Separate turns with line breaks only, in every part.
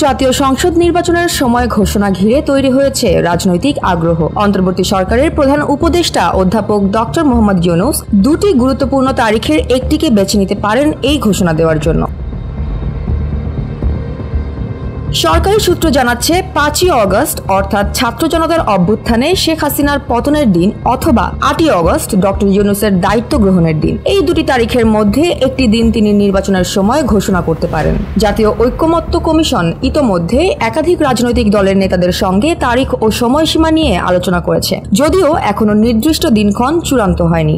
জাতীয় সংসদ নির্বাচনের সময় ঘোষণা ঘিরে তৈরি হয়েছে রাজনৈতিক আগ্রহ। অন্তর্বর্তী সরকারের প্রধান উপদেষ্টা অধ্যাপক ডক্টর মোহাম্মদ ইউনূস দুটি গুরুত্বপূর্ণ তারিখের একটিকে বেছে নিতে পারেন এই ঘোষণা দেওয়ার জন্য। সরকারি সূত্র জানাচ্ছে 5ই অগস্ট অর্থাৎ ছাত্র জনতার অভ্যুত্থানে শেখ হাসিনার পতনের দিন অথবা 8ই অগস্ট ডক্টর ইউনূসের দায়িত্ব গ্রহণের দিন, এই দুটি তারিখের মধ্যে একটি দিন তিনি নির্বাচনের সময় ঘোষণা করতে পারেন। জাতীয় ঐকমত্য কমিশন ইতোমধ্যে একাধিক রাজনৈতিক দলের নেতাদের সঙ্গে তারিখ ও সময়সীমা নিয়ে আলোচনা করেছে, যদিও এখনো নির্দিষ্ট দিনক্ষণ চূড়ান্ত হয়নি।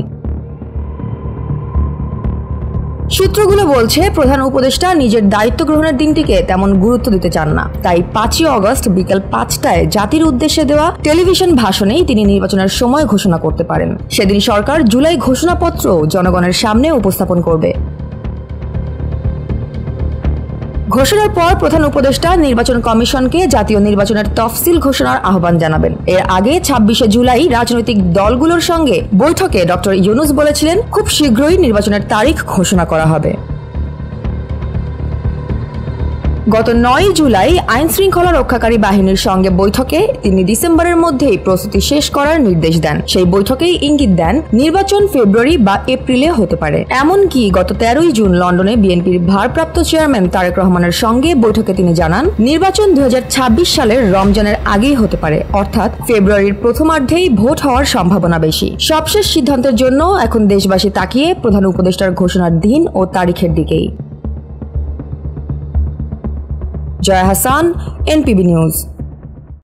সূত্রগুলো বলছে প্রধান উপদেষ্টা নিজের দায়িত্ব গ্রহণের দিনটিকে তেমন গুরুত্ব দিতে চান না, তাই 5ই অগস্ট বিকেল 5টায় জাতির উদ্দেশ্যে দেওয়া টেলিভিশন ভাষণেই তিনি নির্বাচনের সময় ঘোষণা করতে পারেন। সেদিন সরকার জুলাই ঘোষণাপত্র জনগণের সামনে উপস্থাপন করবে। ঘোষণার পর প্রধান উপদেষ্টা নির্বাচন কমিশনকে জাতীয় নির্বাচনের তফসিল ঘোষণার আহ্বান জানাবেন। এর আগে 26শে জুলাই রাজনৈতিক দলগুলোর সঙ্গে বৈঠকে ডক্টর ইউনূস বলেছিলেন খুব শীঘ্রই নির্বাচনের তারিখ ঘোষণা করা হবে। গত 9 জুলাই আইন শৃঙ্খলা রক্ষাকারী বাহিনীর সঙ্গে বৈঠকে তিনি ডিসেম্বরের মধ্যেই প্রস্তুতি শেষ করার নির্দেশ দেন। সেই বৈঠকেই ইঙ্গিত দেন নির্বাচন ফেব্রুয়ারি বা এপ্রিলে হতে পারে। এমনকি গত 13ই জুন লন্ডনে বিএনপির ভারপ্রাপ্ত চেয়ারম্যান তারেক রহমানের সঙ্গে বৈঠকে তিনি জানান নির্বাচন 2026 সালের রমজানের আগেই হতে পারে, অর্থাৎ ফেব্রুয়ারির প্রথমার্ধেই ভোট হওয়ার সম্ভাবনা বেশি। সবশেষ সিদ্ধান্তের জন্য এখন দেশবাসী তাকিয়ে প্রধান উপদেষ্টার ঘোষণার দিন ও তারিখের দিকেই। Jaya Hasan, NPB news.